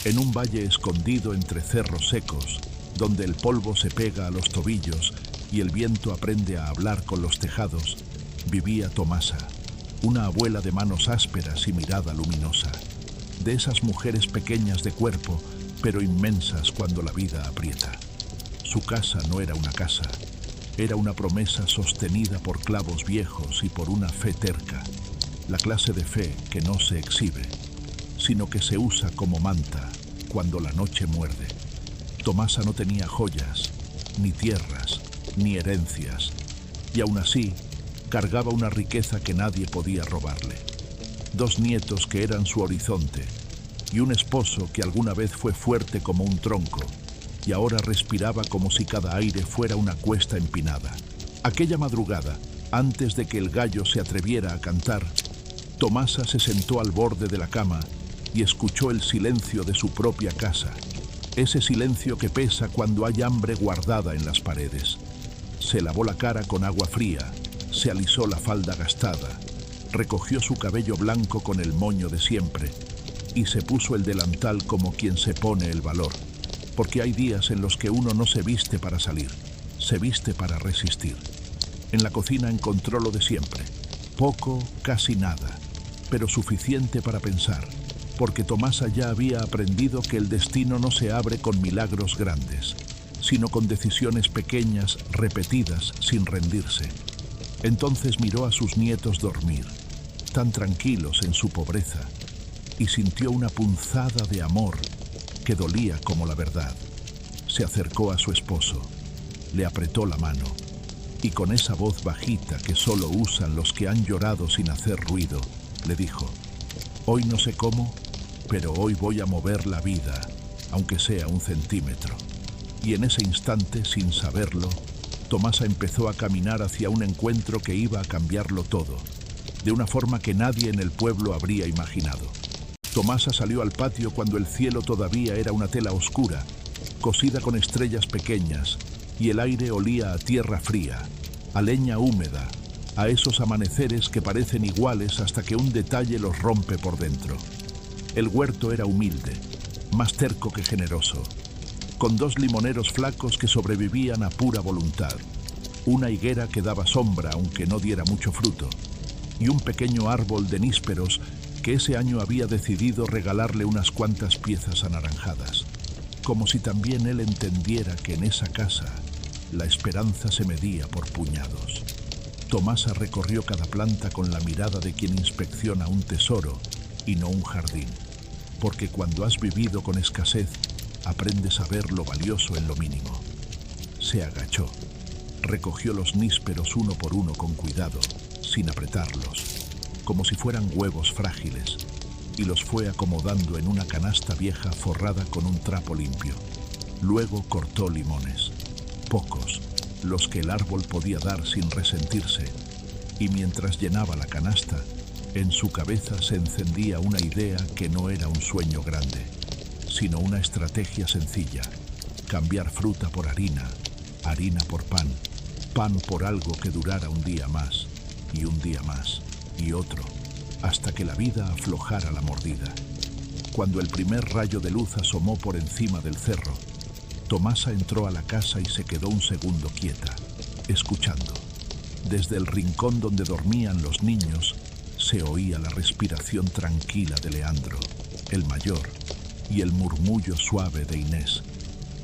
En un valle escondido entre cerros secos, donde el polvo se pega a los tobillos y el viento aprende a hablar con los tejados, vivía Tomasa, una abuela de manos ásperas y mirada luminosa, de esas mujeres pequeñas de cuerpo, pero inmensas cuando la vida aprieta. Su casa no era una casa, era una promesa sostenida por clavos viejos y por una fe terca, la clase de fe que no se exhibe, sino que se usa como manta cuando la noche muerde. Tomasa no tenía joyas, ni tierras, ni herencias, y aún así cargaba una riqueza que nadie podía robarle. 2 nietos que eran su horizonte, y un esposo que alguna vez fue fuerte como un tronco, y ahora respiraba como si cada aire fuera una cuesta empinada. Aquella madrugada, antes de que el gallo se atreviera a cantar, Tomasa se sentó al borde de la cama y escuchó el silencio de su propia casa, ese silencio que pesa cuando hay hambre guardada en las paredes. Se lavó la cara con agua fría, se alisó la falda gastada, recogió su cabello blanco con el moño de siempre y se puso el delantal como quien se pone el valor, porque hay días en los que uno no se viste para salir, se viste para resistir. En la cocina encontró lo de siempre, poco, casi nada, pero suficiente para pensar, porque Tomasa ya había aprendido que el destino no se abre con milagros grandes, sino con decisiones pequeñas, repetidas, sin rendirse. Entonces miró a sus nietos dormir, tan tranquilos en su pobreza, y sintió una punzada de amor que dolía como la verdad. Se acercó a su esposo, le apretó la mano, y con esa voz bajita que solo usan los que han llorado sin hacer ruido, le dijo: «Hoy no sé cómo, pero hoy voy a mover la vida, aunque sea 1 centímetro». Y en ese instante, sin saberlo, Tomasa empezó a caminar hacia un encuentro que iba a cambiarlo todo, de una forma que nadie en el pueblo habría imaginado. Tomasa salió al patio cuando el cielo todavía era una tela oscura, cosida con estrellas pequeñas, y el aire olía a tierra fría, a leña húmeda, a esos amaneceres que parecen iguales hasta que un detalle los rompe por dentro. El huerto era humilde, más terco que generoso, con 2 limoneros flacos que sobrevivían a pura voluntad, una higuera que daba sombra aunque no diera mucho fruto, y un pequeño árbol de nísperos que ese año había decidido regalarle unas cuantas piezas anaranjadas, como si también él entendiera que en esa casa la esperanza se medía por puñados. Tomasa recorrió cada planta con la mirada de quien inspecciona un tesoro y no un jardín, porque cuando has vivido con escasez, aprendes a ver lo valioso en lo mínimo. Se agachó, recogió los nísperos uno por uno con cuidado, sin apretarlos, como si fueran huevos frágiles, y los fue acomodando en una canasta vieja forrada con un trapo limpio. Luego cortó limones, pocos, los que el árbol podía dar sin resentirse, y mientras llenaba la canasta, en su cabeza se encendía una idea que no era un sueño grande, sino una estrategia sencilla: cambiar fruta por harina, harina por pan, pan por algo que durara un día más, y un día más, y otro, hasta que la vida aflojara la mordida. Cuando el primer rayo de luz asomó por encima del cerro, Tomasa entró a la casa y se quedó un segundo quieta, escuchando. Desde el rincón donde dormían los niños, se oía la respiración tranquila de Leandro, el mayor, y el murmullo suave de Inés,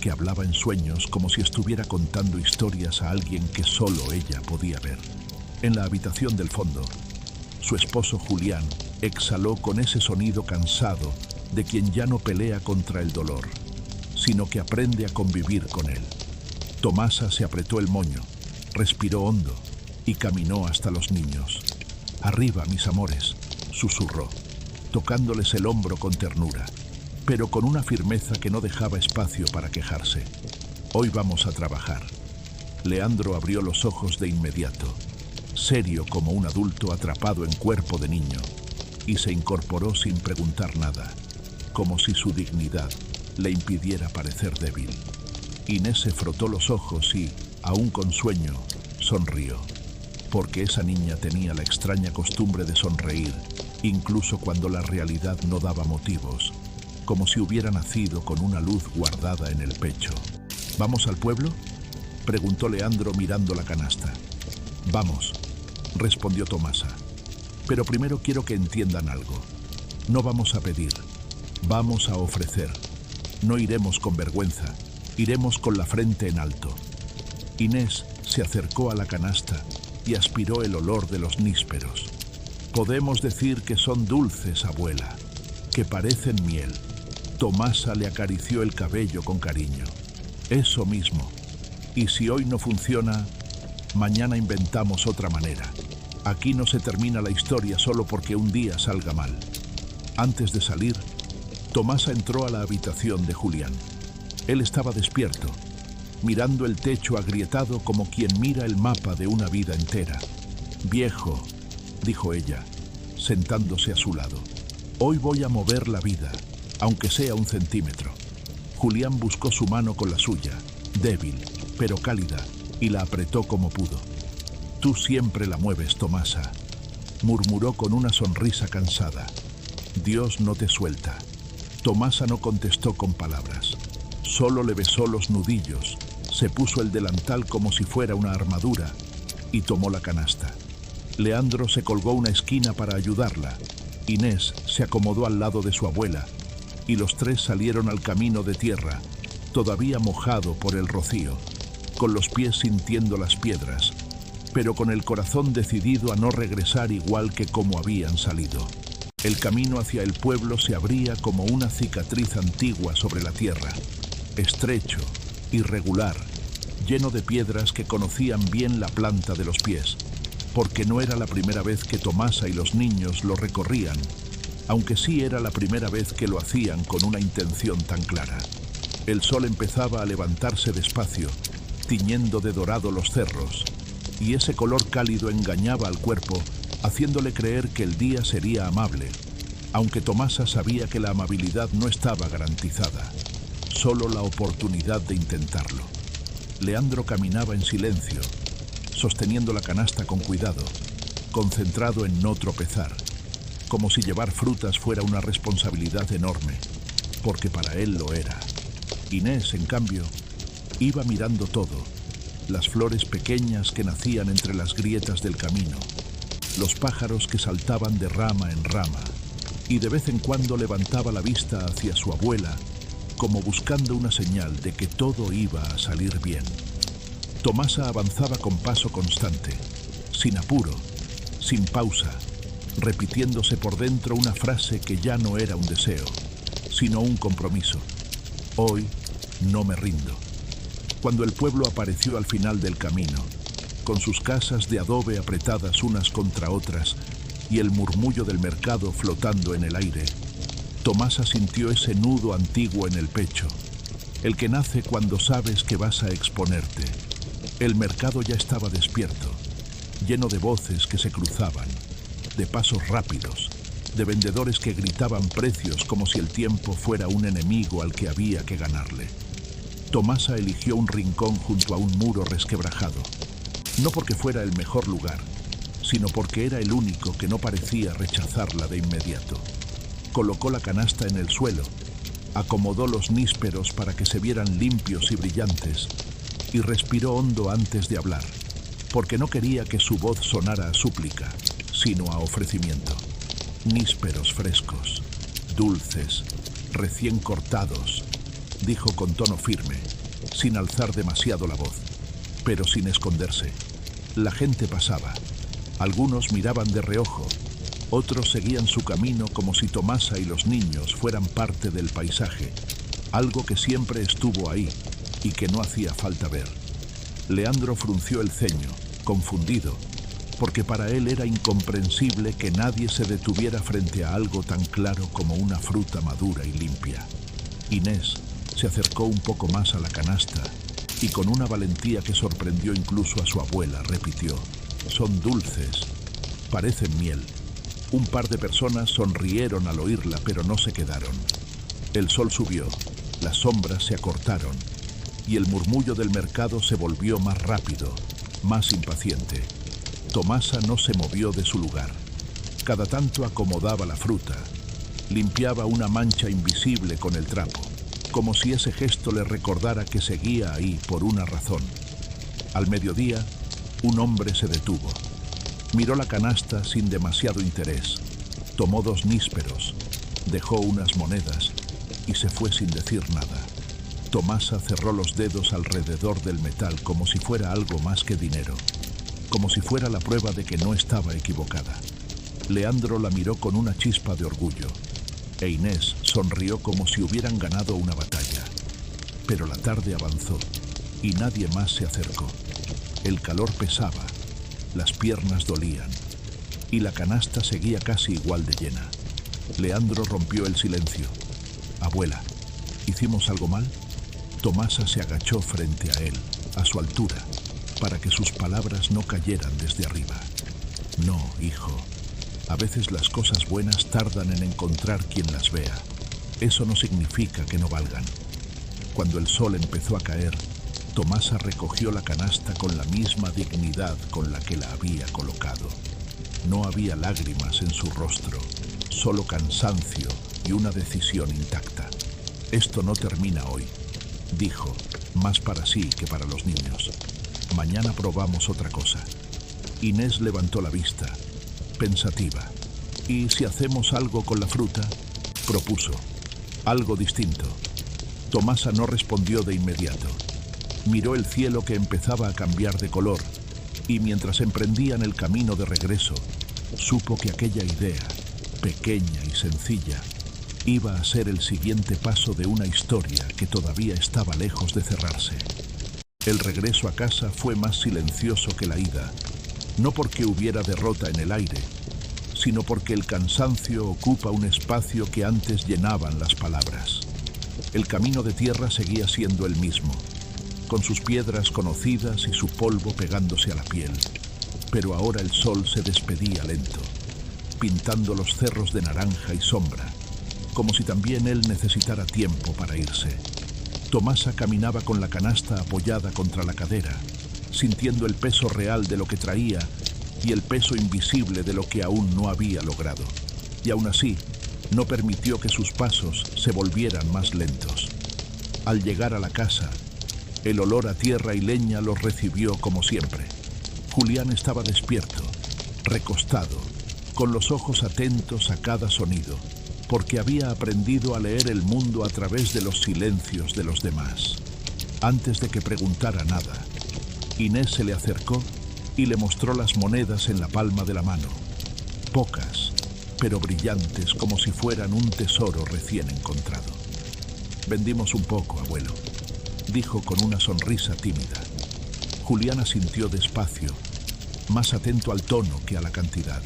que hablaba en sueños como si estuviera contando historias a alguien que solo ella podía ver. En la habitación del fondo, su esposo Julián exhaló con ese sonido cansado de quien ya no pelea contra el dolor, sino que aprende a convivir con él. Tomasa se apretó el moño, respiró hondo y caminó hasta los niños. «Arriba, mis amores», susurró, tocándoles el hombro con ternura, pero con una firmeza que no dejaba espacio para quejarse. «Hoy vamos a trabajar». Leandro abrió los ojos de inmediato, serio como un adulto atrapado en cuerpo de niño, y se incorporó sin preguntar nada, como si su dignidad le impidiera parecer débil. Inés se frotó los ojos y, aún con sueño, sonrió, porque esa niña tenía la extraña costumbre de sonreír, incluso cuando la realidad no daba motivos. como si hubiera nacido con una luz guardada en el pecho. ¿Vamos al pueblo?, preguntó Leandro mirando la canasta. Vamos, respondió Tomasa. Pero primero quiero que entiendan algo. No vamos a pedir, vamos a ofrecer. No iremos con vergüenza, iremos con la frente en alto. Inés se acercó a la canasta y aspiró el olor de los nísperos. Podemos decir que son dulces, abuela, que parecen miel. Tomasa le acarició el cabello con cariño. Eso mismo. Y si hoy no funciona, mañana inventamos otra manera. Aquí no se termina la historia solo porque un día salga mal. Antes de salir, Tomasa entró a la habitación de Julián. Él estaba despierto, mirando el techo agrietado como quien mira el mapa de una vida entera. Viejo, dijo ella, sentándose a su lado. Hoy voy a mover la vida, aunque sea 1 centímetro. Julián buscó su mano con la suya, débil, pero cálida, y la apretó como pudo. Tú siempre la mueves, Tomasa, murmuró con una sonrisa cansada. Dios no te suelta. Tomasa no contestó con palabras. Solo le besó los nudillos, se puso el delantal como si fuera una armadura y tomó la canasta. Leandro se colgó una esquina para ayudarla. Inés se acomodó al lado de su abuela y los tres salieron al camino de tierra, todavía mojado por el rocío, con los pies sintiendo las piedras, pero con el corazón decidido a no regresar igual que como habían salido. El camino hacia el pueblo se abría como una cicatriz antigua sobre la tierra, estrecho, irregular, lleno de piedras que conocían bien la planta de los pies, porque no era la primera vez que Tomasa y los niños lo recorrían, aunque sí era la primera vez que lo hacían con una intención tan clara. El sol empezaba a levantarse despacio, tiñendo de dorado los cerros, y ese color cálido engañaba al cuerpo, haciéndole creer que el día sería amable, aunque Tomasa sabía que la amabilidad no estaba garantizada, solo la oportunidad de intentarlo. Leandro caminaba en silencio, sosteniendo la canasta con cuidado, concentrado en no tropezar, como si llevar frutas fuera una responsabilidad enorme, porque para él lo era. Inés, en cambio, iba mirando todo, las flores pequeñas que nacían entre las grietas del camino, los pájaros que saltaban de rama en rama, y de vez en cuando levantaba la vista hacia su abuela, como buscando una señal de que todo iba a salir bien. Tomasa avanzaba con paso constante, sin apuro, sin pausa, repitiéndose por dentro una frase que ya no era un deseo, sino un compromiso. Hoy no me rindo. Cuando el pueblo apareció al final del camino, con sus casas de adobe apretadas unas contra otras y el murmullo del mercado flotando en el aire, Tomasa sintió ese nudo antiguo en el pecho, el que nace cuando sabes que vas a exponerte. El mercado ya estaba despierto, lleno de voces que se cruzaban, de pasos rápidos, de vendedores que gritaban precios como si el tiempo fuera un enemigo al que había que ganarle. Tomasa eligió un rincón junto a un muro resquebrajado, no porque fuera el mejor lugar, sino porque era el único que no parecía rechazarla de inmediato. Colocó la canasta en el suelo, acomodó los nísperos para que se vieran limpios y brillantes, y respiró hondo antes de hablar, porque no quería que su voz sonara a súplica, sino a ofrecimiento. Nísperos frescos, dulces, recién cortados, dijo con tono firme, sin alzar demasiado la voz, pero sin esconderse. La gente pasaba. Algunos miraban de reojo, otros seguían su camino como si Tomasa y los niños fueran parte del paisaje, algo que siempre estuvo ahí y que no hacía falta ver. Leandro frunció el ceño, confundido, porque para él era incomprensible que nadie se detuviera frente a algo tan claro como una fruta madura y limpia. Inés se acercó un poco más a la canasta y con una valentía que sorprendió incluso a su abuela repitió: «Son dulces, parecen miel». Un par de personas sonrieron al oírla, pero no se quedaron. El sol subió, las sombras se acortaron y el murmullo del mercado se volvió más rápido, más impaciente. Tomasa no se movió de su lugar. Cada tanto acomodaba la fruta, Limpiaba una mancha invisible con el trapo, como si ese gesto le recordara que seguía ahí por una razón. Al mediodía, un hombre se detuvo. Miró la canasta sin demasiado interés, tomó 2 nísperos, dejó unas monedas y se fue sin decir nada. Tomasa cerró los dedos alrededor del metal como si fuera algo más que dinero, como si fuera la prueba de que no estaba equivocada. Leandro la miró con una chispa de orgullo, e Inés sonrió como si hubieran ganado una batalla. Pero la tarde avanzó y nadie más se acercó. El calor pesaba, las piernas dolían y la canasta seguía casi igual de llena. Leandro rompió el silencio. «Abuela, ¿hicimos algo mal?» Tomasa se agachó frente a él, a su altura, para que sus palabras no cayeran desde arriba. «No, hijo. A veces las cosas buenas tardan en encontrar quien las vea. Eso no significa que no valgan». Cuando el sol empezó a caer, Tomasa recogió la canasta con la misma dignidad con la que la había colocado. No había lágrimas en su rostro, solo cansancio y una decisión intacta. «Esto no termina hoy», dijo, más para sí que para los niños. «Mañana probamos otra cosa». Inés levantó la vista, pensativa. «¿Y si hacemos algo con la fruta?», propuso. «Algo distinto». Tomasa no respondió de inmediato. Miró el cielo que empezaba a cambiar de color y mientras emprendían el camino de regreso, supo que aquella idea, pequeña y sencilla, iba a ser el siguiente paso de una historia que todavía estaba lejos de cerrarse. El regreso a casa fue más silencioso que la ida, no porque hubiera derrota en el aire, sino porque el cansancio ocupa un espacio que antes llenaban las palabras. El camino de tierra seguía siendo el mismo, con sus piedras conocidas y su polvo pegándose a la piel, pero ahora el sol se despedía lento, pintando los cerros de naranja y sombra, como si también él necesitara tiempo para irse. Tomasa caminaba con la canasta apoyada contra la cadera, sintiendo el peso real de lo que traía y el peso invisible de lo que aún no había logrado. Y aún así, no permitió que sus pasos se volvieran más lentos. Al llegar a la casa, el olor a tierra y leña los recibió como siempre. Julián estaba despierto, recostado, con los ojos atentos a cada sonido, porque había aprendido a leer el mundo a través de los silencios de los demás. Antes de que preguntara nada, Inés se le acercó y le mostró las monedas en la palma de la mano. Pocas, pero brillantes como si fueran un tesoro recién encontrado. «Vendimos un poco, abuelo», dijo con una sonrisa tímida. Julián asintió despacio, más atento al tono que a la cantidad.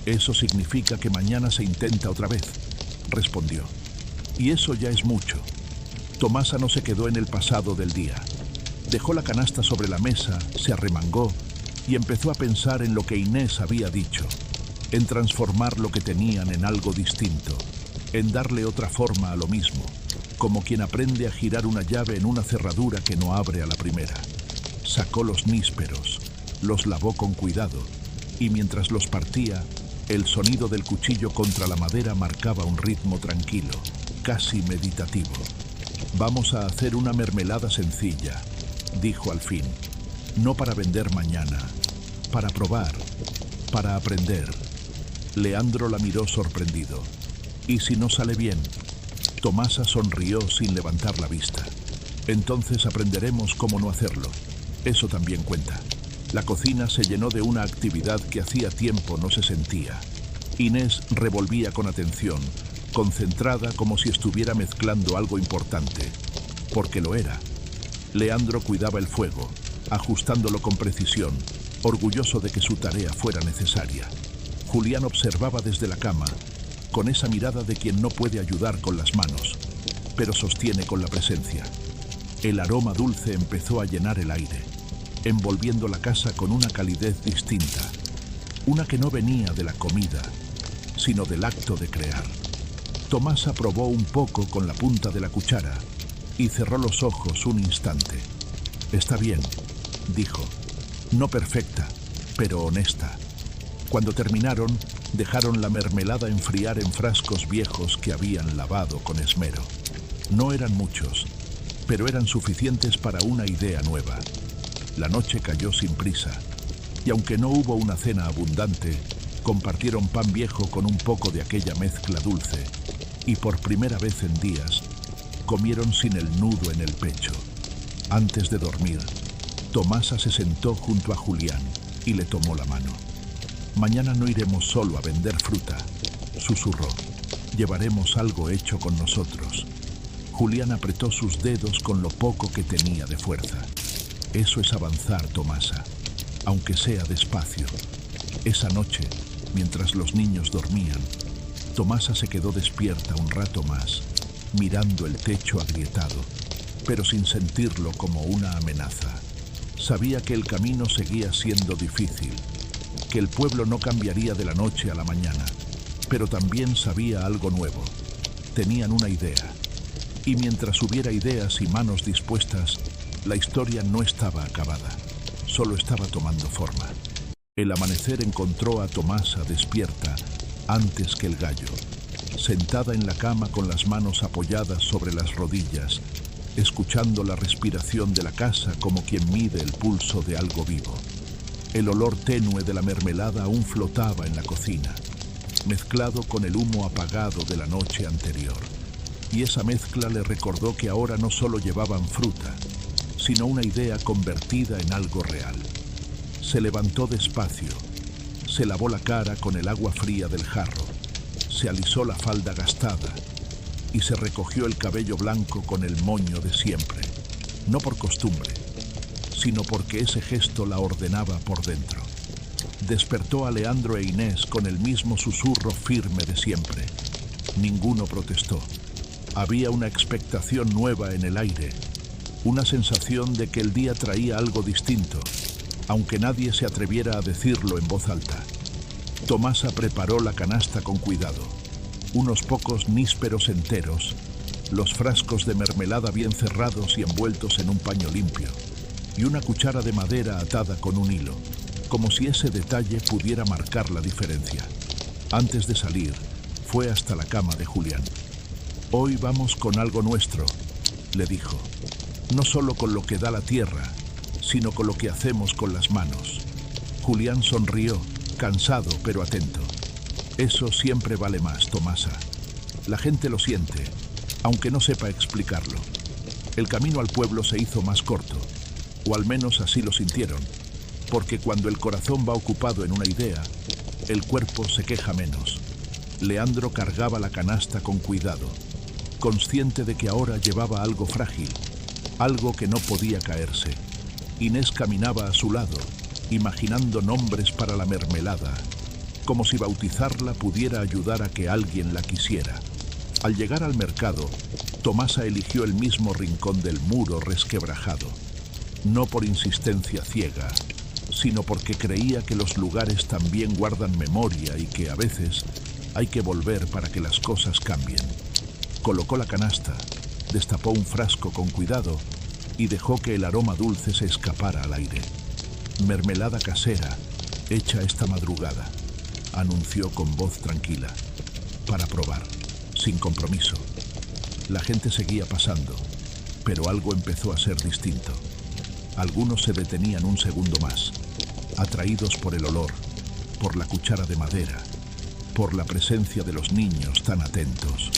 «Eso significa que mañana se intenta otra vez», respondió. «Y eso ya es mucho». Tomasa no se quedó en el pasado del día. Dejó la canasta sobre la mesa, se arremangó y empezó a pensar en lo que Inés había dicho, en transformar lo que tenían en algo distinto, en darle otra forma a lo mismo, como quien aprende a girar una llave en una cerradura que no abre a la primera. Sacó los nísperos, los lavó con cuidado, y mientras los partía, el sonido del cuchillo contra la madera marcaba un ritmo tranquilo, casi meditativo. «Vamos a hacer una mermelada sencilla», dijo al fin. «No para vender mañana, para probar, para aprender». Leandro la miró sorprendido. «¿Y si no sale bien?». Tomasa sonrió sin levantar la vista. «Entonces aprenderemos cómo no hacerlo. Eso también cuenta». La cocina se llenó de una actividad que hacía tiempo no se sentía. Inés revolvía con atención, concentrada como si estuviera mezclando algo importante, porque lo era. Leandro cuidaba el fuego, ajustándolo con precisión, orgulloso de que su tarea fuera necesaria. Julián observaba desde la cama, con esa mirada de quien no puede ayudar con las manos, pero sostiene con la presencia. El aroma dulce empezó a llenar el aire, envolviendo la casa con una calidez distinta, una que no venía de la comida, sino del acto de crear. Tomasa probó un poco con la punta de la cuchara y cerró los ojos un instante. «Está bien», dijo, «no perfecta, pero honesta». Cuando terminaron, Dejaron la mermelada enfriar en frascos viejos que habían lavado con esmero. No eran muchos, pero eran suficientes para una idea nueva. La noche cayó sin prisa, y aunque no hubo una cena abundante, compartieron pan viejo con un poco de aquella mezcla dulce, y por primera vez en días, comieron sin el nudo en el pecho. Antes de dormir, Tomasa se sentó junto a Julián y le tomó la mano. «Mañana no iremos solo a vender fruta», susurró. «Llevaremos algo hecho con nosotros». Julián apretó sus dedos con lo poco que tenía de fuerza. «Eso es avanzar, Tomasa, aunque sea despacio». Esa noche, mientras los niños dormían, Tomasa se quedó despierta un rato más, mirando el techo agrietado, pero sin sentirlo como una amenaza. Sabía que el camino seguía siendo difícil, que el pueblo no cambiaría de la noche a la mañana, pero también sabía algo nuevo. Tenían una idea, y mientras hubiera ideas y manos dispuestas, la historia no estaba acabada, solo estaba tomando forma. El amanecer encontró a Tomasa despierta antes que el gallo, sentada en la cama con las manos apoyadas sobre las rodillas, escuchando la respiración de la casa como quien mide el pulso de algo vivo. El olor tenue de la mermelada aún flotaba en la cocina, mezclado con el humo apagado de la noche anterior. Y esa mezcla le recordó que ahora no solo llevaban fruta, sino una idea convertida en algo real. Se levantó despacio, se lavó la cara con el agua fría del jarro, se alisó la falda gastada y se recogió el cabello blanco con el moño de siempre, no por costumbre, sino porque ese gesto la ordenaba por dentro. Despertó a Leandro e Inés con el mismo susurro firme de siempre. Ninguno protestó. Había una expectación nueva en el aire, una sensación de que el día traía algo distinto, aunque nadie se atreviera a decirlo en voz alta. Tomasa preparó la canasta con cuidado. Unos pocos nísperos enteros, los frascos de mermelada bien cerrados y envueltos en un paño limpio, y una cuchara de madera atada con un hilo, como si ese detalle pudiera marcar la diferencia. Antes de salir, fue hasta la cama de Julián. «Hoy vamos con algo nuestro», le dijo. «No solo con lo que da la tierra, sino con lo que hacemos con las manos». Julián sonrió, cansado pero atento. «Eso siempre vale más, Tomasa. La gente lo siente, aunque no sepa explicarlo. El camino al pueblo se hizo más corto, o al menos así lo sintieron, porque cuando el corazón va ocupado en una idea, el cuerpo se queja menos». Leandro cargaba la canasta con cuidado, consciente de que ahora llevaba algo frágil, algo que no podía caerse. Inés caminaba a su lado, imaginando nombres para la mermelada, como si bautizarla pudiera ayudar a que alguien la quisiera. Al llegar al mercado, Tomasa eligió el mismo rincón del muro resquebrajado, no por insistencia ciega, sino porque creía que los lugares también guardan memoria y que a veces hay que volver para que las cosas cambien. Colocó la canasta, destapó un frasco con cuidado y dejó que el aroma dulce se escapara al aire. «Mermelada casera, hecha esta madrugada», anunció con voz tranquila, «para probar, sin compromiso». La gente seguía pasando, pero algo empezó a ser distinto. Algunos se detenían un segundo más, atraídos por el olor, por la cuchara de madera, por la presencia de los niños tan atentos.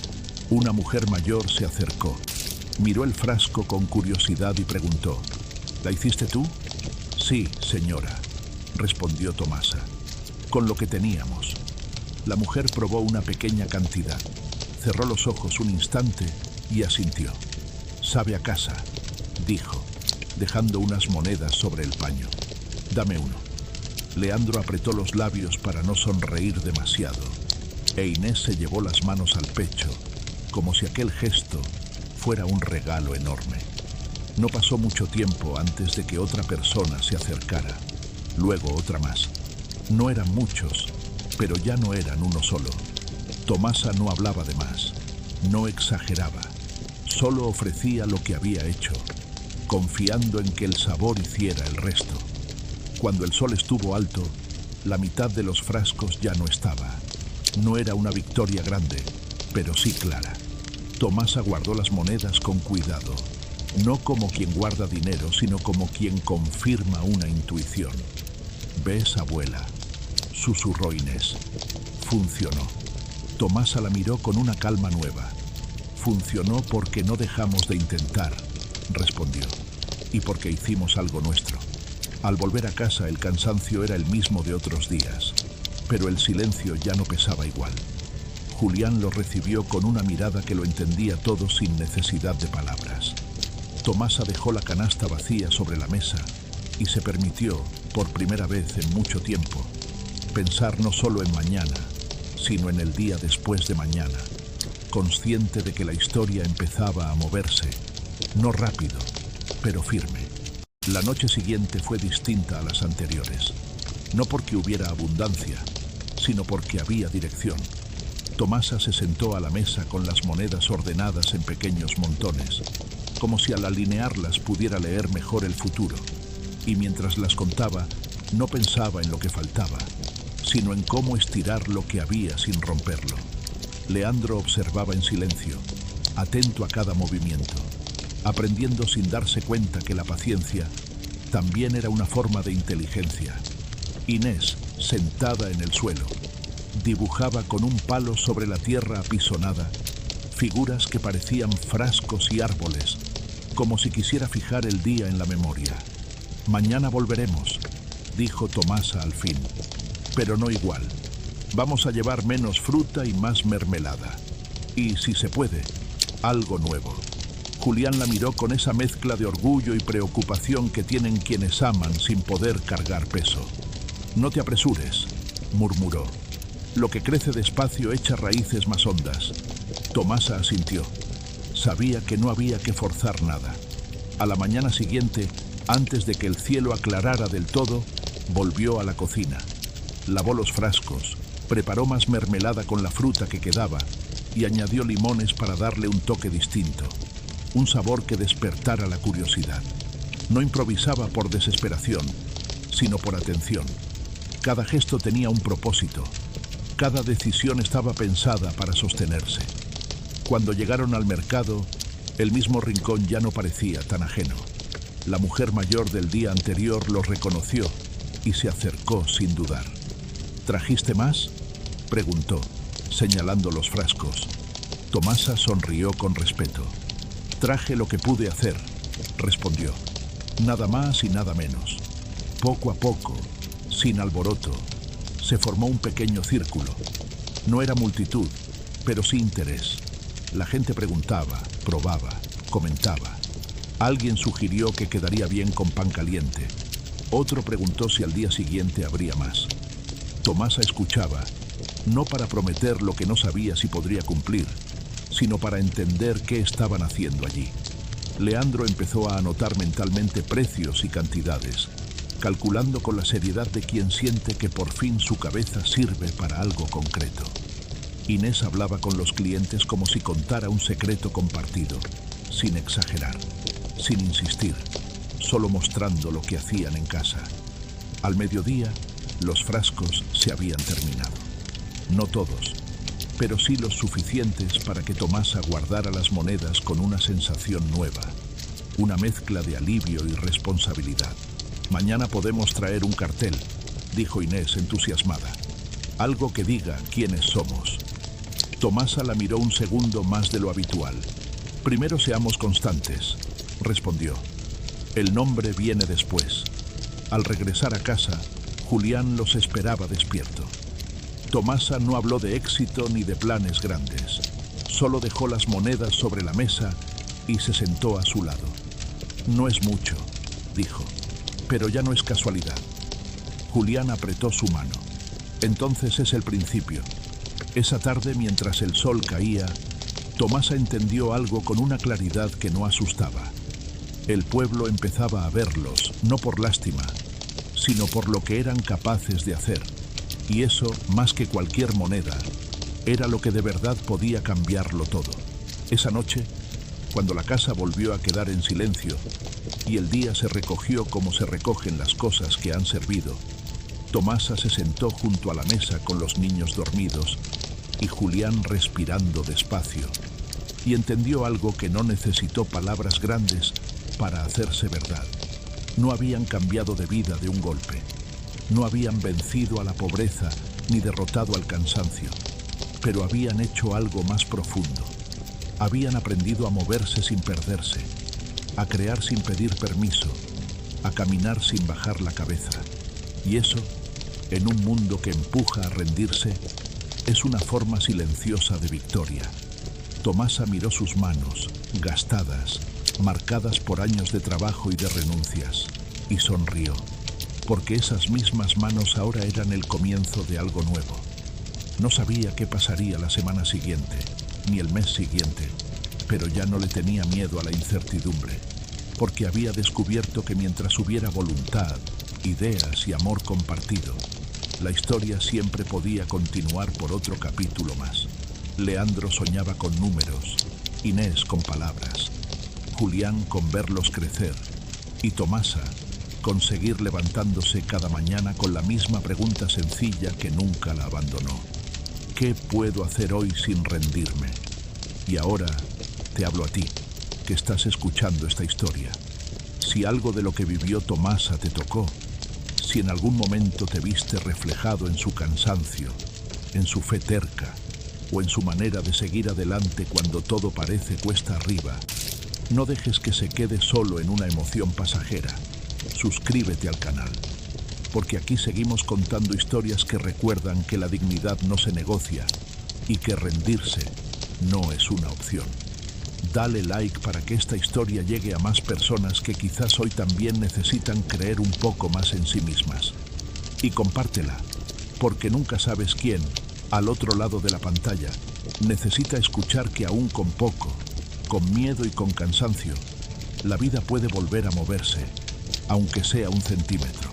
Una mujer mayor se acercó, miró el frasco con curiosidad y preguntó: «¿La hiciste tú?» «Sí, señora», respondió Tomasa, «con lo que teníamos». La mujer probó una pequeña cantidad, cerró los ojos un instante y asintió. «Sabe a casa», dijo, dejando unas monedas sobre el paño. «Dame uno». Leandro apretó los labios para no sonreír demasiado, e Inés se llevó las manos al pecho, como si aquel gesto fuera un regalo enorme. No pasó mucho tiempo antes de que otra persona se acercara, luego otra más. No eran muchos, pero ya no eran uno solo. Tomasa no hablaba de más, no exageraba, solo ofrecía lo que había hecho, confiando en que el sabor hiciera el resto. Cuando el sol estuvo alto, la mitad de los frascos ya no estaba. No era una victoria grande, pero sí clara. Tomasa guardó las monedas con cuidado, no como quien guarda dinero, sino como quien confirma una intuición. «¿Ves, abuela?», susurró Inés. Funcionó. Tomasa la miró con una calma nueva. «Funcionó porque no dejamos de intentar», respondió, «y porque hicimos algo nuestro». Al volver a casa el cansancio era el mismo de otros días, pero el silencio ya no pesaba igual. Julián lo recibió con una mirada que lo entendía todo sin necesidad de palabras. Tomasa dejó la canasta vacía sobre la mesa y se permitió, por primera vez en mucho tiempo, pensar no solo en mañana, sino en el día después de mañana, consciente de que la historia empezaba a moverse, no rápido, pero firme. La noche siguiente fue distinta a las anteriores, no porque hubiera abundancia, sino porque había dirección. Tomasa se sentó a la mesa con las monedas ordenadas en pequeños montones, como si al alinearlas pudiera leer mejor el futuro, y mientras las contaba, no pensaba en lo que faltaba, sino en cómo estirar lo que había sin romperlo. Leandro observaba en silencio, atento a cada movimiento, aprendiendo sin darse cuenta que la paciencia también era una forma de inteligencia. Inés, sentada en el suelo, dibujaba con un palo sobre la tierra apisonada figuras que parecían frascos y árboles, como si quisiera fijar el día en la memoria. «Mañana volveremos», dijo Tomasa al fin, «pero no igual. Vamos a llevar menos fruta y más mermelada. Y, si se puede, algo nuevo». Julián la miró con esa mezcla de orgullo y preocupación que tienen quienes aman sin poder cargar peso. «No te apresures», murmuró. «Lo que crece despacio echa raíces más hondas». Tomasa asintió. Sabía que no había que forzar nada. A la mañana siguiente, antes de que el cielo aclarara del todo, volvió a la cocina. Lavó los frascos, preparó más mermelada con la fruta que quedaba y añadió limones para darle un toque distinto, un sabor que despertara la curiosidad. No improvisaba por desesperación, sino por atención. Cada gesto tenía un propósito. Cada decisión estaba pensada para sostenerse. Cuando llegaron al mercado, el mismo rincón ya no parecía tan ajeno. La mujer mayor del día anterior lo reconoció y se acercó sin dudar. «¿Trajiste más?», preguntó, señalando los frascos. Tomasa sonrió con respeto. «Traje lo que pude hacer», respondió. «Nada más y nada menos». Poco a poco, sin alboroto, se formó un pequeño círculo. No era multitud, pero sí interés. La gente preguntaba, probaba, comentaba. Alguien sugirió que quedaría bien con pan caliente. Otro preguntó si al día siguiente habría más. Tomasa escuchaba, no para prometer lo que no sabía si podría cumplir, sino para entender qué estaban haciendo allí. Leandro empezó a anotar mentalmente precios y cantidades, calculando con la seriedad de quien siente que por fin su cabeza sirve para algo concreto. Inés hablaba con los clientes como si contara un secreto compartido, sin exagerar, sin insistir, solo mostrando lo que hacían en casa. Al mediodía, los frascos se habían terminado. No todos, pero sí los suficientes para que Tomasa guardara las monedas con una sensación nueva, una mezcla de alivio y responsabilidad. «Mañana podemos traer un cartel», dijo Inés entusiasmada. «Algo que diga quiénes somos». Tomasa la miró un segundo más de lo habitual. «Primero seamos constantes», respondió. «El nombre viene después». Al regresar a casa, Julián los esperaba despierto. Tomasa no habló de éxito ni de planes grandes. Solo dejó las monedas sobre la mesa y se sentó a su lado. «No es mucho», dijo, «pero ya no es casualidad». Julián apretó su mano. «Entonces es el principio». Esa tarde, mientras el sol caía, Tomasa entendió algo con una claridad que no asustaba. El pueblo empezaba a verlos, no por lástima, sino por lo que eran capaces de hacer. Y eso, más que cualquier moneda, era lo que de verdad podía cambiarlo todo. Esa noche, cuando la casa volvió a quedar en silencio y el día se recogió como se recogen las cosas que han servido, Tomasa se sentó junto a la mesa con los niños dormidos y Julián respirando despacio, y entendió algo que no necesitó palabras grandes para hacerse verdad. No habían cambiado de vida de un golpe. No habían vencido a la pobreza ni derrotado al cansancio, pero habían hecho algo más profundo. Habían aprendido a moverse sin perderse, a crear sin pedir permiso, a caminar sin bajar la cabeza. Y eso, en un mundo que empuja a rendirse, es una forma silenciosa de victoria. Tomasa miró sus manos, gastadas, marcadas por años de trabajo y de renuncias, y sonrió, porque esas mismas manos ahora eran el comienzo de algo nuevo. No sabía qué pasaría la semana siguiente, ni el mes siguiente, pero ya no le tenía miedo a la incertidumbre, porque había descubierto que mientras hubiera voluntad, ideas y amor compartido, la historia siempre podía continuar por otro capítulo más. Leandro soñaba con números, Inés con palabras, Julián con verlos crecer, y Tomasa con seguir levantándose cada mañana con la misma pregunta sencilla que nunca la abandonó. ¿Qué puedo hacer hoy sin rendirme? Y ahora te hablo a ti, que estás escuchando esta historia. Si algo de lo que vivió Tomasa te tocó, si en algún momento te viste reflejado en su cansancio, en su fe terca, o en su manera de seguir adelante cuando todo parece cuesta arriba, no dejes que se quede solo en una emoción pasajera. Suscríbete al canal, porque aquí seguimos contando historias que recuerdan que la dignidad no se negocia y que rendirse no es una opción. Dale like para que esta historia llegue a más personas que quizás hoy también necesitan creer un poco más en sí mismas. Y compártela, porque nunca sabes quién, al otro lado de la pantalla, necesita escuchar que aún con poco, con miedo y con cansancio, la vida puede volver a moverse, aunque sea un centímetro.